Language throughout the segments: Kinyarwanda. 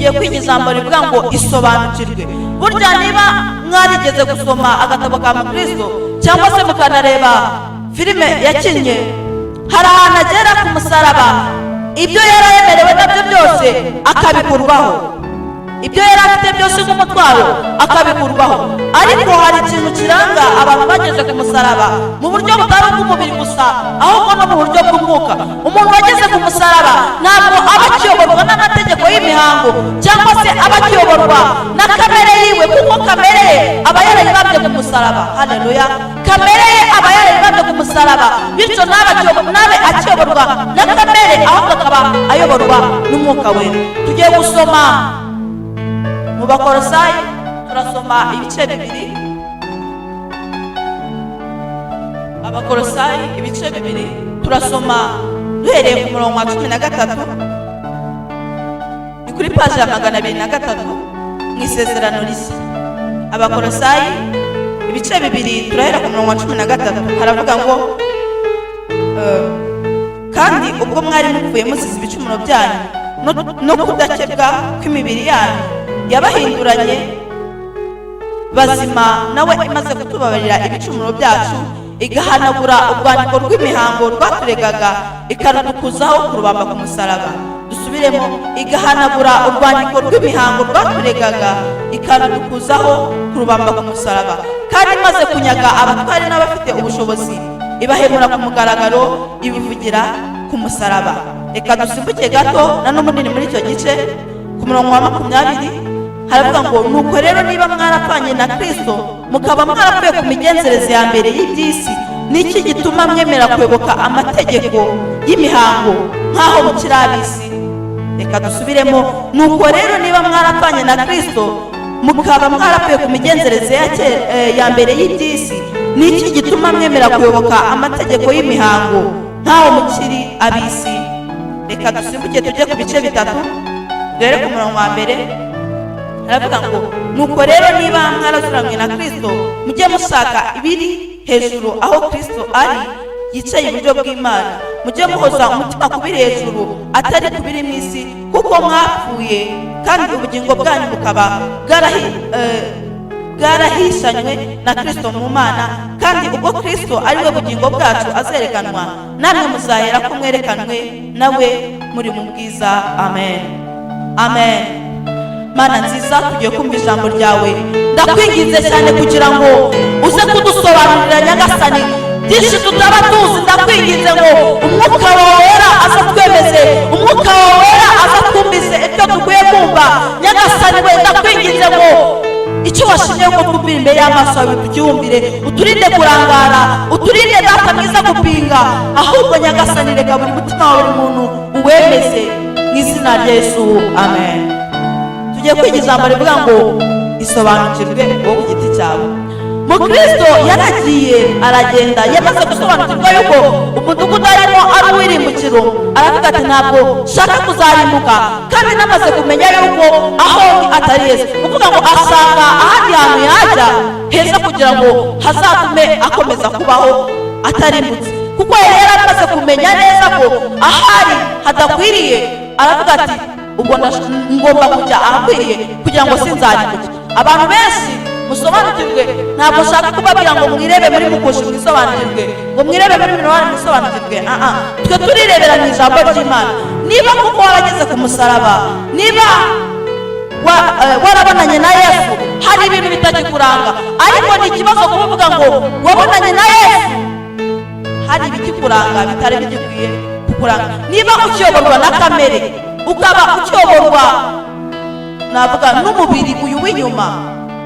tugiye kwiga ijambo rivuga ngo isobanukirwe. Burya niba mwarigeze gusoma agatabo ka Mukristo cyangwa se mukanareba filime yakinnye, hari ahantu agera ku musaraba ibyo yarayemerewe nabyo byose akabikurwaho, ibyo yari afite byose nk'umutwaro akabikurwaho. Ariko hari ikintu kiranga abantu bageze ku musaraba mu buryo butari ubw'umubiri gusa, ahubwo no mu buryo bw'umwuka. Umuntu wageze ku musaraba ntabwo aba akiyoborwa n'amategeko y'imihango cyangwa se aba akiyoborwa na kamere yiwe, kuko kamere ye aba yarayibambye ku musaraba. Haleluya! Kamere ye aba yarayibambye ku musaraba, bityo nabe akiyoborwa na kamere, ahubwo akaba ayoborwa n'umwuka we. Tugiye gusoma mu Bakolosayi, turasoma ibice bibiri. Abakolosayi ibice bibiri turasoma duhereye ku murongo wa 13, ni kuri paji ya 203 mu isezerano rishya. Abakolosayi ibice bibiri turahera ku murongo wa 13, haravuga ngo kandi ubwo mwari mupfuye musize ibicumuro byanyu no kudakebwa kw'imibiri yanyu, yabahinduranye bazima nawe imaze kutubabarira ibicumuro byacu, igahanagura urwandiko rw'imihango rwaturegaga, ikarudukuzaho kurubamba ku musaraba. Dusubiremo: igahanagura urwandiko rw'imihango rwaturegaga, ikarudukuzaho kurubamba ku musaraba. Kandi imaze kunyaga abatwari n'abafite ubushobozi, ibahemura ku mugaragaro, ibivugira ku musaraba. Reka dusimbuke gato na n'umunini muri icyo gice ku murongo wa 20, haravuga ngo nuko rero niba mwarapfanye na Kristo mukaba mwarapfuye ku migenzereze ya mbere y'iby'isi, niki gituma mwemera kuyoboka amategeko y'imihango nk'aho mukiri ab'isi? Reka dusubiremo: nuko rero niba mwarapfanye na Kristo mukaba mwarapfuye ku migenzereze ya mbere y'iby'isi, niki gituma mwemera kuyoboka amategeko y'imihango nk'aho mukiri ab'isi? Reka dusimbuke tujye ku bice bitatu, rero ku murongo wa mbere haravuga ngo nuko rero niba mwarazuranywe na Kristo mujye mushaka ibiri hejuru, aho Kristo ari yicaye iburyo bw'Imana. Mujye muhoza umutima ku biri hejuru, atari ku biri mu isi, kuko mwapfuye kandi ubugingo bwanyu bukaba bwarahishanywe na Kristo mu Mana. Kandi ubwo Kristo ari we bugingo bwacu azerekanwa, namwe muzahera ko mwerekanwe nawe muri mu bwiza. Amen, amen. Mana nziza, tugiye kumva ijambo ryawe, ndakwinginze cyane kugira ngo uze kudusobanurira Nyagasani byinshi tutaba tuzi. Ndakwinginze ngo umwuka wawe wera aza twemeze, umwuka wawe wera aza twumvise ibyo dukwiye kumva. Nyagasani we, ndakwinginze ngo icyo washimye ko kubira imbere y'amaso yawe tucyumvire, uturinde kurangara, uturinde data mwiza gupinga, ahubwo Nyagasani reka buri mutima wa buri muntu uwemeze mu izina rya Yesu. Amen. Tugiye kwiga ijambo rivuga ngo isobanukirwe wowe ku giti cyawe. Mukristo yaragiye aragenda, yamaze gusobanukirwa yuko umudugudu arimo ari uw'irimbukiro, aravuga ati ntabwo shaka kuzarimbuka, kandi namaze kumenya yuko aho atari heza. Ukuvuga ngo ashaka ahandi hantu yajya heza kugira ngo hazatume akomeza kubaho atarimbutse, kuko yari yaramaze kumenya neza ko ahari hadakwiriye. Aravuga ati ubwo ngomba kujya ahakwiriye kugira ngo sinzarimbuke. Abantu benshi musobanukirwe, ntabwo nshaka kubabwira ngo mwirebe muri Mukushi mwisobanukirwe, ngo mwirebe muri Minwari mwisobanukirwe. Twe turirebera mu ijambo ry'Imana. Niba kuko warageze ku musaraba, niba warabonanye na Yesu, hari ibintu bitakikuranga. Ariko ni ikibazo kuvuga ngo wabonanye na Yesu, hari ibikikuranga bitari bigikwiye kukuranga. Niba ukiyoborwa na kamere, ukaba ukiyoborwa navuga n'umubiri uyu w'inyuma,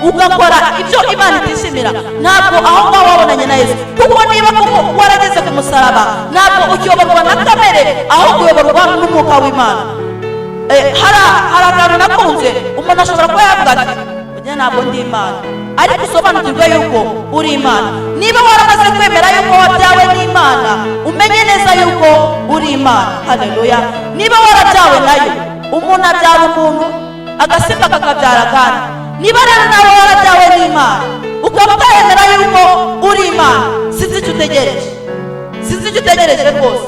ugakora ibyo Imana itishimira, ntabwo aho ngaho wabonanye na Yesu. Kuko niba kuko warageze ku musaraba, ntabwo ukiyoborwa na kamere, ahubwo uyoborwa n'umwuka w'Imana. Hari akantu nakunze, umuntu ashobora kuba yavuga ati ujya ntabwo ndi Imana, ariko usobanukirwe yuko uri Imana. Niba waramaze kwemera yuko wabyawe n'Imana, umenye neza yuko uri Imana. Haleluya. Niba warabyawe nayo, umuntu abyara umuntu, agasimba kakabyara kandi. Niba rero nawe warabyawe n'Imana, ukaba utayemera yuko uri Imana, sinzi icyo utegereje, sinzi icyo utegereje rwose.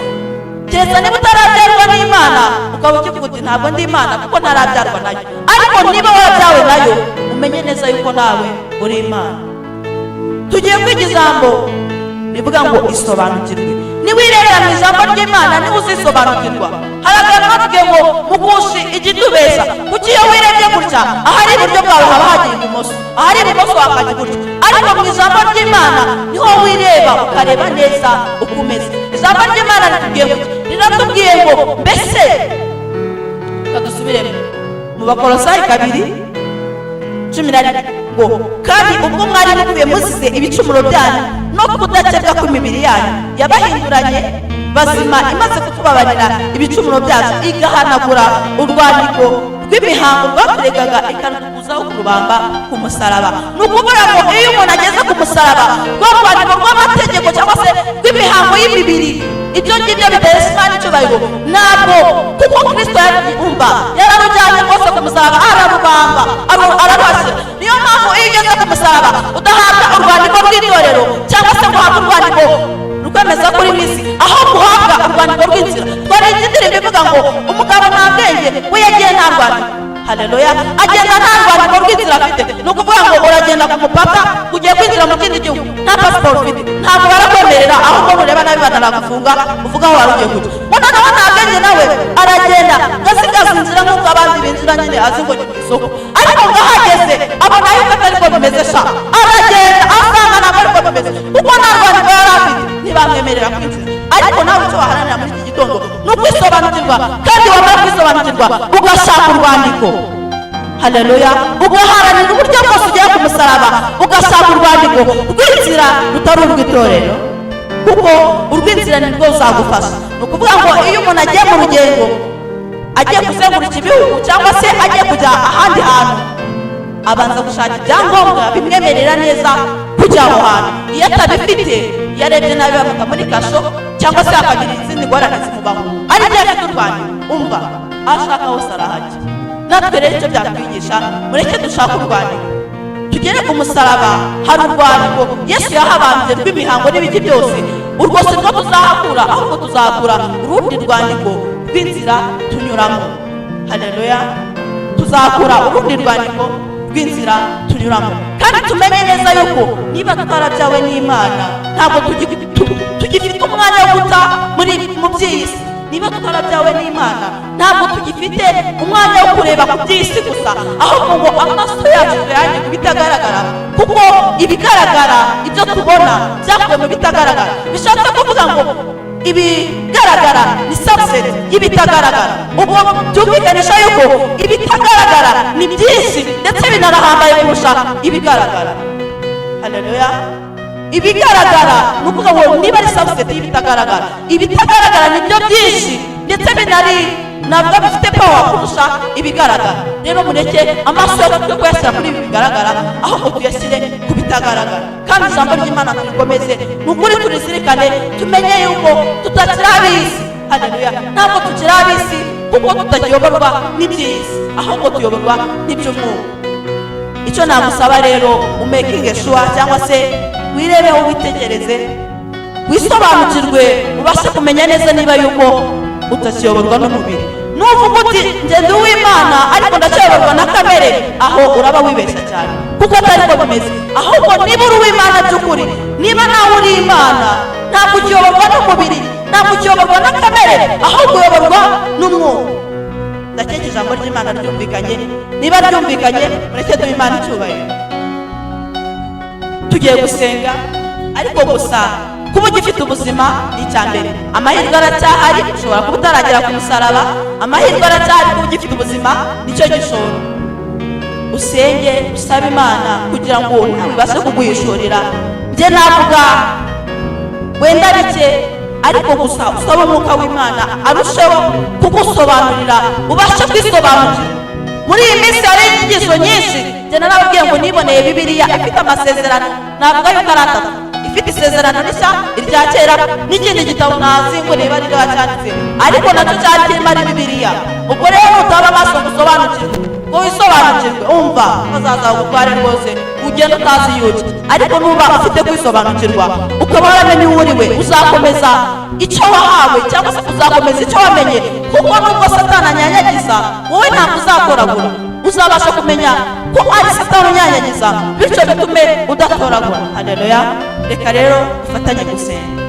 keretse niba utarabyarwa n'Imana ukaba ukivuga uti ntabwo ndi Imana kuko ntarabyarwa nayo, ariko niba warabyawe nayo umenye neza yuko nawe uri Imana. Tugiye kwiga ijambo rivuga ngo isobanukirwe. Niwirebera mu ijambo ry'Imana niba uzisobanukirwa. Haragaragara tuge ngo mugushi igitubeza kuki iyo wirebye gutya ahari iburyo bwawe haba hagiye ibumoso, ahari ibumoso hakajya iburyo, ariko mu ijambo ry'Imana niho wireba ukareba neza uko umeze. Ijambo ry'Imana riratubwiye ngo mbese, kadusubiremo mu Bakolosayi 2:11 ngo kandi ubwo mwari mukwiye muzize ibicumuro byanyu no kudakebwa kw'imibiri yanyu yabahinduranye bazima imaze kutubabarira ibicumuro byacu igahanagura urwandiko rw'imihango rwaturegaga ikarutukuzaho ku rubamba ku musaraba. Ni ukuvuga ngo iyo umuntu ageze ku musaraba rwa rwandiko rw'amategeko cyangwa se rw'imihango y'imibiri, ibyo ngibyo biteza Imana icyubahiro, ntabwo kuko Kristo yarumva yararujyanye rwose ku musaraba ararubamba ararwashyira. Niyo mpamvu iyo ugeze ku musaraba udahabwa urwandiko rw'itorero cyangwa se guhabwa urwandiko rwemeza kuri misi, aho guhabwa urwandiko rw'inzira. Twari indirimbo ivuga ngo umugabo nta bwenge we yagiye nta rwandiko. Haleluya, agenda nta rwandiko rw'inzira afite. Ni ukuvuga ngo uragenda ku mupaka ugiye kwinjira mu kindi gihugu nta pasiporo ufite, ntabwo barakwemerera, ahubwo nureba nabi banaragufunga uvuga aho wari ugiye kujya. Mbona nawe nta bwenge nawe aragenda gasigaza inzira nk'uko abandi binjira nyine azi ngo ni ku isoko, ariko ngo ahageze abona yuko atari ko bimeze sha, aragenda asanga ntabwo ariko bimeze kuko nta rwandiko yari afite, ntibamwemerera kwinjira. Ariko nawe icyo waharanira muri iki gitondo ni ukwisobanukirwa, kandi wamara kwisobanukirwa ugashaka urwandiko. Haleluya, ugaharanira uburyo bwose ugiye ku musaraba ugashaka urwandiko rw'inzira rutari urw'itorero, kuko urw'inzira ni rwo ruzagufasha. Ni ukuvuga ngo iyo umuntu agiye mu rugendo agiye kuzenguruka ibihugu cyangwa se agiye kujya ahandi hantu, abanza gushaka ibyangombwa bimwemerera neza kujya aho hantu. Iyo atabifite yarebye nabi bamata muri kasho cyangwa se akagira izindi ngorane zimubaho, ariko afite urwandiko umva ashaka hose arahajya. Natwe rero icyo byatwigisha, mureke dushaka urwandiko, tugere ku musaraba hari urwandiko Yesu yahabambye rw'imihango n'ibiki byose. Urwo si rwo tuzahakura, ahubwo tuzahakura urundi rwandiko rw'inzira tunyuramo. Haleluya, tuzahakura urundi rwandiko rw'inzira tunyuramo. Kandi tumenye neza yuko niba twarabyawe n'Imana ntabwo tugifite umwanya wo guta mu by'isi. Niba twarabyawe n'Imana ntabwo tugifite umwanya wo kureba ku by'isi gusa, ahubwo ngo amaso yacu tuyajye ku bitagaragara, kuko ibigaragara ibyo tubona byakuwe mu bitagaragara. Bishatse kuvuga ngo ibigaragara ni subset y'ibitagaragara. Ubwo byumvikanisha yuko ibitagaragara ni byinshi ndetse binarahambaye kurusha ibigaragara. Haleluya, ibigaragara ni ukuvuga ngo niba ari subset y'ibitagaragara, ibitagaragara ni byo byinshi ndetse binari nabwo bifite power kurusha ibigaragara. Rero mureke amaso yo kuyashyira kuri ibi bigaragara ahubwo tuyashyire ku bitagaragara, kandi ijambo ry'Imana turikomeze. Ni ukuri turizirikane, tumenye yuko tutakiri ab'isi. Haleluya, ntabwo tukiri ab'isi kuko tutakiyoborwa n'iby'isi, ahubwo tuyoborwa n'iby'umwuka. Icyo nagusaba rero umakinge sure cyangwa se wirebeho witegereze, wisobanukirwe, ubashe kumenya neza niba yuko utakiyoborwa n'umubiri. Nuvuga uti njye ndi uw'Imana ariko ndacyoborwa na kamere, aho uraba wibeshya cyane, kuko atari ko bimeze. Ahubwo niba uri uw'Imana by'ukuri, niba nawe uri Imana, ntabwo ukiyoborwa n'umubiri, ntabwo ukiyoborwa na kamere, ahubwo uyoborwa n'umwuka. Ndakeka ijambo ry'Imana ryumvikanye. Niba ryumvikanye, mureke duhe Imana icyubahiro. Tugiye gusenga, ariko gusa kuba ugifite ubuzima ni icya mbere. Amahirwe aracyahari, ushobora kuba utaragera ku musaraba, amahirwe aracyahari. Kuba ugifite ubuzima nicyo gishoro. Usenge, usabe Imana kugira ngo ibashe kuguhishurira. Njye navuga wenda bike, ariko gusa usaba umwuka w'Imana arusheho kugusobanurira, ubashe kwisobanukira. Muri iyi minsi hari inyigisho nyinshi. Njye narababwiye ngo niboneye Bibiliya ifite amasezerano, navuga yuko ari atatu. Ifite isezerano rishya, irya kera, n'ikindi gitabo ntazi ngo niba ari cyanditse, ariko nacyo cyari kirimo ari Bibiliya. Ubwo rero nutaba amaso gusobanukirwa, ngo wisobanukirwe, umva bazaza gutwara rwose ugenda utazi yuki. Ariko nuba ufite kwisobanukirwa ukaba waramenye uwo uriwe, uzakomeza icyo wahawe cyangwa se uzakomeza icyo wamenye, kuko nubwo Satani anyanyagiza wowe ntabwo uzatoragura, uzabasha kumenya ko ari Satani unyanyagiza, bityo bitume udatoragura. Haleluya. Reka rero dufatanye gusenga.